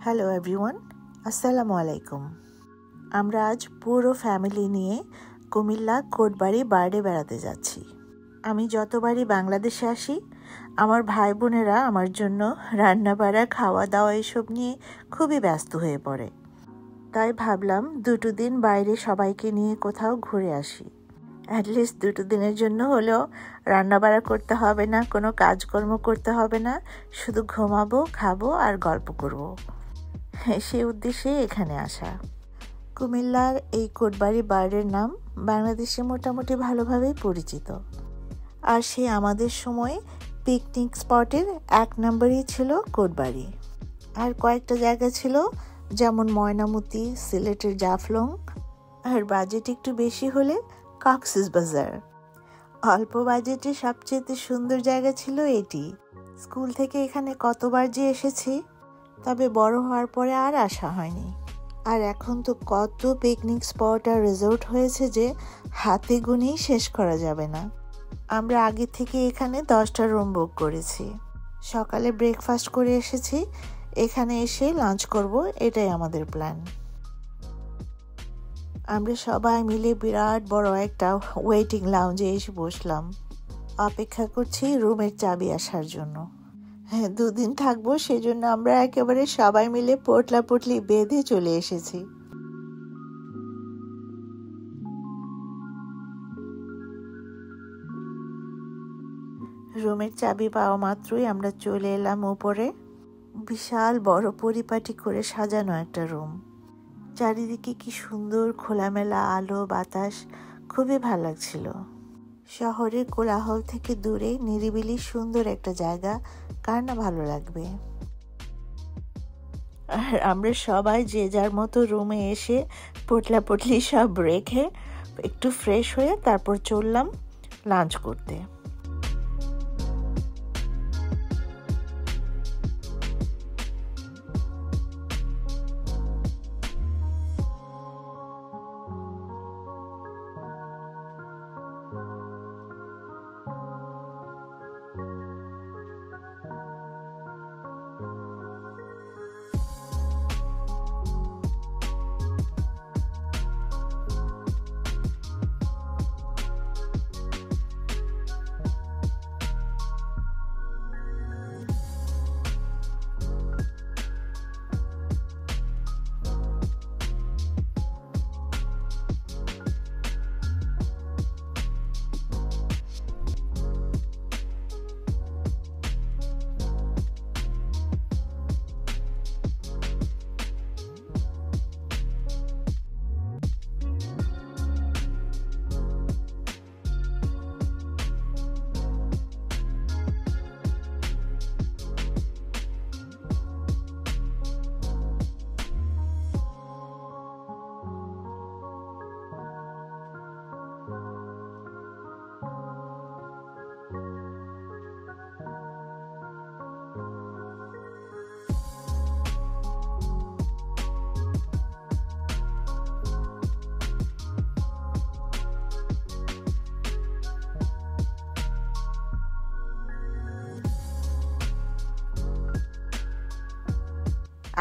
Hello everyone, আসসালামু আলাইকুম। আমরা আজ পুরো ফ্যামিলি নিয়ে কুমিল্লা কোটবাড়ি বার্থডে বেড়াতে যাচ্ছি। আমি যতবারই বাংলাদেশে আসি আমার ভাই বোনেরা আমার জন্য রান্নাবাড়া খাওয়া দাওয়া এসব নিয়ে খুবই ব্যস্ত হয়ে পড়ে। তাই ভাবলাম দুটো দিন বাইরে সবাইকে নিয়ে কোথাও ঘুরে আসি। অ্যাটলিস্ট দুটো দিনের জন্য হলেও রান্নাবাড়া করতে হবে না, কোনো কাজকর্ম করতে হবে না, শুধু ঘুমাবো, খাবো আর গল্প করবো। সেই উদ্দেশ্যে এখানে আসা। কুমিল্লার এই কোটবাড়ি বার্ডের নাম বাংলাদেশে মোটামুটি ভালোভাবেই পরিচিত। আর সে আমাদের সময় পিকনিক স্পটের 1 নম্বরই ছিল কোটবাড়ি। আর কয়েকটা জায়গা ছিল, যেমন ময়নামতি, সিলেটের জাফলং, আর বাজেট একটু বেশি হলে কক্সবাজার। অল্প বাজেটে সবচেয়ে সুন্দর জায়গা ছিল এটি। স্কুল থেকে এখানে কতবার যে এসেছি, তবে বড় হওয়ার পরে আর আসা হয়নি। আর এখন তো কত পিকনিক স্পট আর রিসোর্ট হয়েছে যে হাতে গুনেই শেষ করা যাবে না। আমরা আগে থেকে এখানে 10টা রুম বুক করেছি। সকালে ব্রেকফাস্ট করে এসেছি, এখানে এসে লাঞ্চ করব, এটাই আমাদের প্ল্যান। আমরা সবাই মিলে বিরাট বড় একটা ওয়েটিং লাউঞ্জে এসে বসলাম। অপেক্ষা করছি রুমের চাবি আসার জন্য। হ্যাঁ, 2 দিন থাকবো, সেজন্য আমরা একেবারে সবাই মিলে পোটলাপুটলি বেঁধে চলে এসেছি। রুমের চাবি পাওয়া মাত্রই আমরা চলে এলাম উপরে। বিশাল বড় পরিপাটি করে সাজানো একটা রুম। চারিদিকে কি সুন্দর খোলামেলা আলো বাতাস, খুবই ভালো লাগছিল। শহরের কোলাহল থেকে দূরে নিরিবিলি সুন্দর একটা জায়গা, কার না ভালো লাগবে। আর আমরা সবাই যে যার মতো রুমে এসে পোটলাপুটলি সব রেখে একটু ফ্রেশ হয়ে তারপর চললাম লাঞ্চ করতে।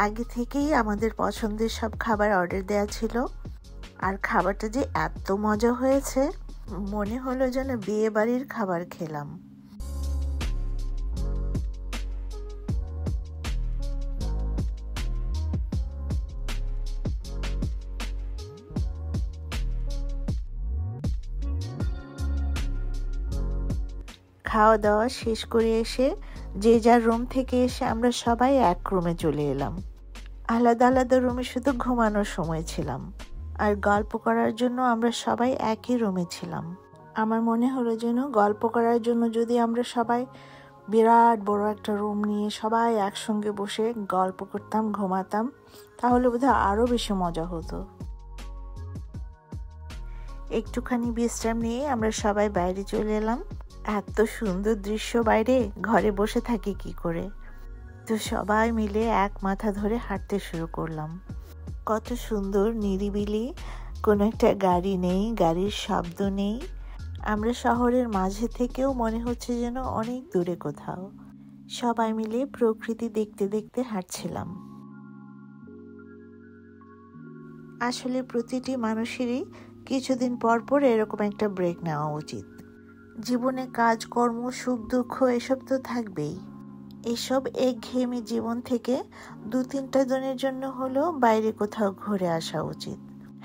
আগে থেকেই আমাদের পছন্দের সব খাবার অর্ডার দেওয়া ছিল। আর খাবারটা যে এত মজা হয়েছে, মনে হলো যেন বিয়ে বাড়ির খাবার খেলাম। খাওয়া দাওয়া শেষ করে এসে যে যার রুম থেকে এসে আমরা সবাই এক রুমে চলে এলাম। আলাদা আলাদা রুমে শুধু ঘুমানোর সময় ছিলাম, আর গল্প করার জন্য আমরা সবাই একই রুমে ছিলাম। আমার মনে হলো যেন গল্প করার জন্য যদি আমরা সবাই বিরাট বড় একটা রুম নিয়ে সবাই একসঙ্গে বসে গল্প করতাম, ঘুমাতাম, তাহলে বোধহয় আরও বেশি মজা হতো। একটুখানি বিশ্রাম নিয়ে আমরা সবাই বাইরে চলে এলাম। এত সুন্দর দৃশ্য বাইরে, ঘরে বসে থাকি কি করে। তো সবাই মিলে এক মাথা ধরে হাঁটতে শুরু করলাম। কত সুন্দর নিরিবিলি, কোনো একটা গাড়ি নেই, গাড়ির শব্দ নেই। আমরা শহরের মাঝে থেকেও মনে হচ্ছে যেন অনেক দূরে কোথাও। সবাই মিলে প্রকৃতি দেখতে দেখতে হাঁটছিলাম। আসলে প্রতিটি মানুষেরই কিছুদিন পর পর এরকম একটা ব্রেক নেওয়া উচিত। জীবনে কাজ, কর্ম, সুখ দুঃখ এসব তো থাকবেই। এসব একঘেয়েমি জীবন থেকে 2-3টা দিনের জন্য হলেও বাইরে কোথাও ঘুরে আসা উচিত।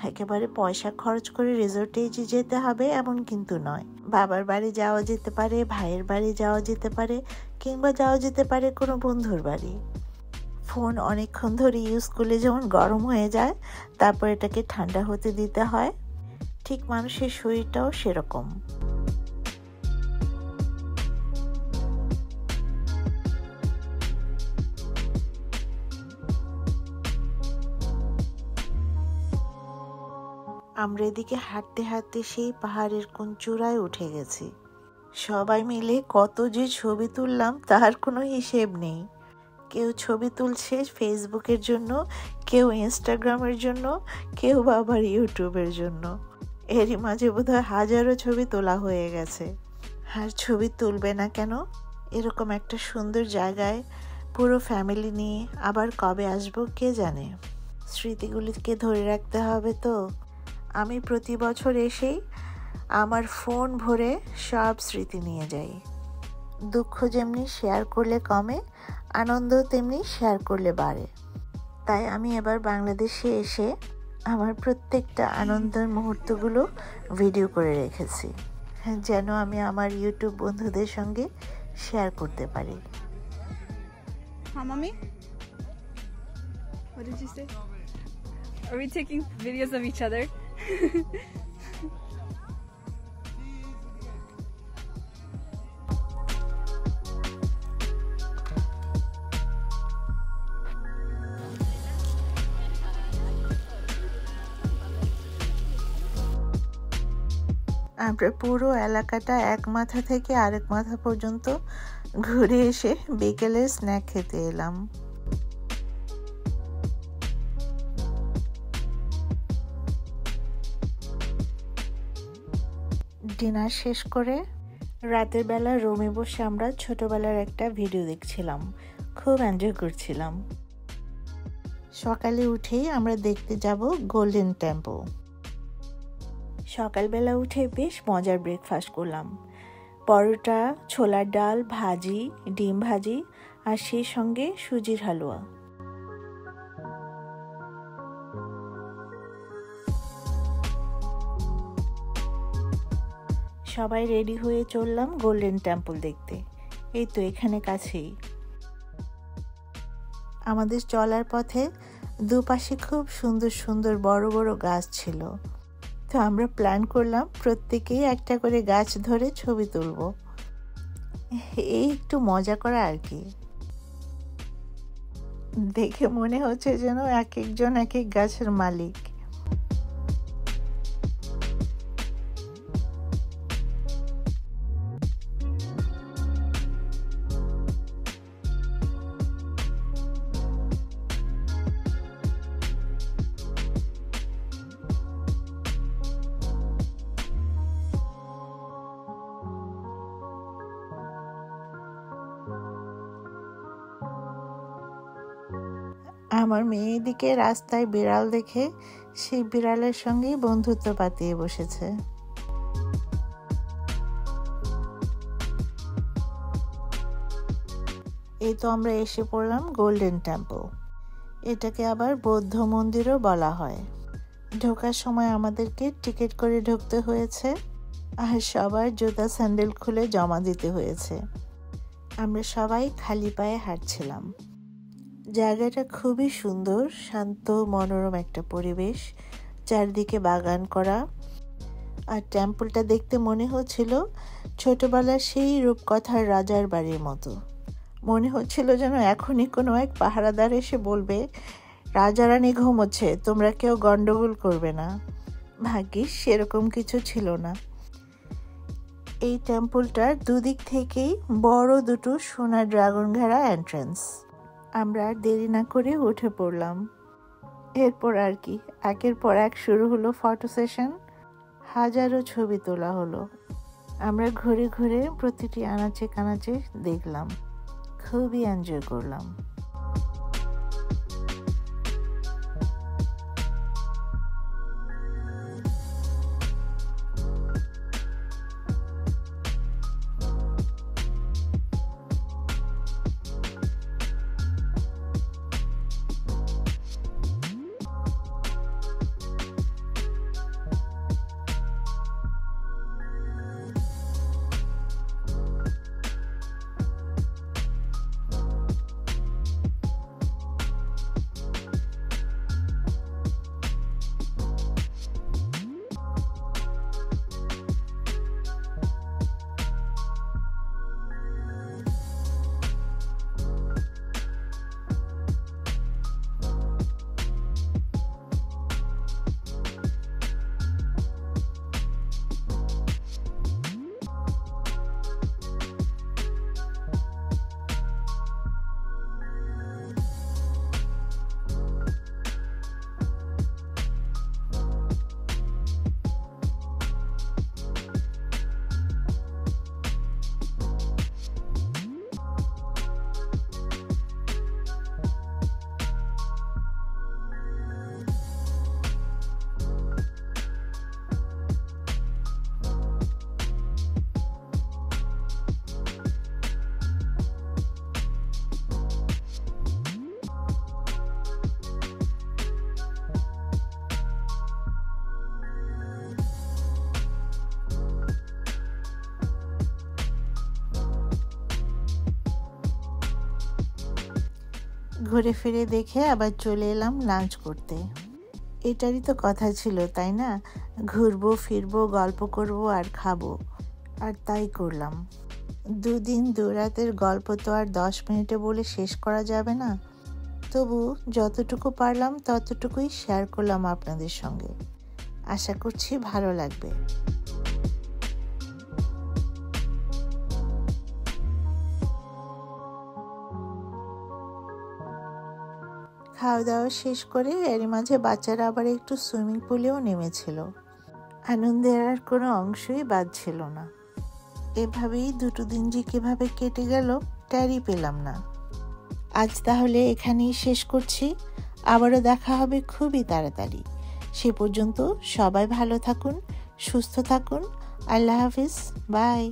একেবারে পয়সা খরচ করে রিসোর্টে যে যেতে হবে এমন কিন্তু নয়। বাবার বাড়ি যাওয়া যেতে পারে, ভাইয়ের বাড়ি যাওয়া যেতে পারে, কিংবা যাওয়া যেতে পারে কোনো বন্ধুর বাড়ি। ফোন অনেকক্ষণ ধরে ইউজ করলে যেমন গরম হয়ে যায়, তারপর এটাকে ঠান্ডা হতে দিতে হয়, ঠিক মানুষের শরীরটাও সেরকম। আমরা এদিকে হাঁটতে হাঁটতে সেই পাহাড়ের কোন চূড়ায় উঠে গেছি। সবাই মিলে কত যে ছবি তুললাম তার কোনো হিসেব নেই। কেউ ছবি তুলছে ফেসবুকের জন্য, কেউ ইনস্টাগ্রামের জন্য, কেউ আবার ইউটিউবের জন্য। এরই মাঝে বোধহয় হাজারো ছবি তোলা হয়ে গেছে। আর ছবি তুলবে না কেন? এরকম একটা সুন্দর জায়গায় পুরো ফ্যামিলি নিয়ে আবার কবে আসবো কে জানে। স্মৃতিগুলিকে ধরে রাখতে হবে তো। আমি প্রতি বছর এসেই আমার ফোন ভরে সব স্মৃতি নিয়ে যাই। দুঃখ যেমনি শেয়ার করলে কমে, আনন্দ তেমনি শেয়ার করলে বাড়ে। তাই আমি এবার বাংলাদেশে এসে আমার প্রত্যেকটা আনন্দের মুহূর্তগুলো ভিডিও করে রেখেছি, যেন আমি আমার ইউটিউব বন্ধুদের সঙ্গে শেয়ার করতে পারি। Huh, mommy? What did you say? Are we taking videos of each other? আমরা পুরো এলাকাটা এক মাথা থেকে আরেক মাথা পর্যন্ত ঘুরে এসে বিকেলে স্ন্যাক খেতে এলাম। ডিনার শেষ করে রাতের বেলা রুমে বসে আমরা ছোটবেলার একটা ভিডিও দেখছিলাম, খুব এনজয় করছিলাম। সকালে উঠেই আমরা দেখতে যাব গোল্ডেন টেম্পল। সকালবেলা উঠে বেশ মজার ব্রেকফাস্ট করলাম। পরোটা, ছোলার ডাল, ভাজি, ডিম ভাজি, আর সেই সঙ্গে সুজির হালুয়া। সবাই রেডি হয়ে চললাম গোল্ডেন টেম্পল দেখতে। এই তো এখানে কাছেই। আমাদের চলার পথে দুপাশে খুব সুন্দর সুন্দর বড় বড় গাছ ছিল। তো আমরা প্ল্যান করলাম প্রত্যেকেই একটা করে গাছ ধরে ছবি তুলব। এই একটু মজা করা আর কি। দেখে মনে হচ্ছে যেন এক একজন এক এক গাছের মালিক। আমার মেয়ে দিকে রাস্তায় বিড়াল দেখে সেই বিড়ালের সঙ্গেই বন্ধুত্ব পাতিয়ে বসেছে। এই তো আমরা এসে পড়লাম গোল্ডেন টেম্পল। এটাকে আবার বৌদ্ধ মন্দিরও বলা হয়। ঢোকার সময় আমাদেরকে টিকিট করে ঢুকতে হয়েছে, আর সবার জুতা স্যান্ডেল খুলে জমা দিতে হয়েছে। আমরা সবাই খালি পায়ে হাঁটছিলাম। জায়গাটা খুবই সুন্দর, শান্ত মনোরম একটা পরিবেশ, চারদিকে বাগান করা। আর টেম্পলটা দেখতে মনে হচ্ছিল ছোটবেলার সেই রূপকথার রাজার বাড়ির মতো। মনে হচ্ছিল যেন এখনই কোনো এক পাহারাদার এসে বলবে, রাজা রানী ঘুমোচ্ছে, তোমরা কেউ গন্ডগোল করবে না। ভাগ্যিস সেরকম কিছু ছিল না। এই টেম্পলটার দুদিক থেকেই বড় দুটো সোনার ড্রাগন ঘেরা এন্ট্রান্স। আমরা আর দেরি না করে উঠে পড়লাম। এরপর আর কি, একের পর এক শুরু হলো ফটো সেশন। হাজারো ছবি তোলা হলো। আমরা ঘুরে ঘুরে প্রতিটি আনাচে কানাচে দেখলাম, খুবই এনজয় করলাম। ঘুরে ফিরে দেখে আবার চলে এলাম লাঞ্চ করতে। এটারই তো কথা ছিল, তাই না? ঘুরবো ফিরবো, গল্প করব আর খাবো, আর তাই করলাম। 2 দিন 2 রাতের গল্প তো আর 10 মিনিটে বলে শেষ করা যাবে না, তবু যতটুকু পারলাম ততটুকুই শেয়ার করলাম আপনাদের সঙ্গে। আশা করছি ভালো লাগবে। খাওয়া দাওয়া শেষ করে এরই মাঝে বাচ্চারা আবার একটু সুইমিং পুলেও নেমেছিল। আনন্দের আর কোনো অংশই বাদ ছিল না। এভাবেই 2 দিন যে কিভাবে কেটে গেল টেরই পেলাম না। আজ তাহলে এখানেই শেষ করছি। আবারও দেখা হবে খুবই তাড়াতাড়ি। সে পর্যন্ত সবাই ভালো থাকুন, সুস্থ থাকুন। আল্লাহ হাফিজ, বাই।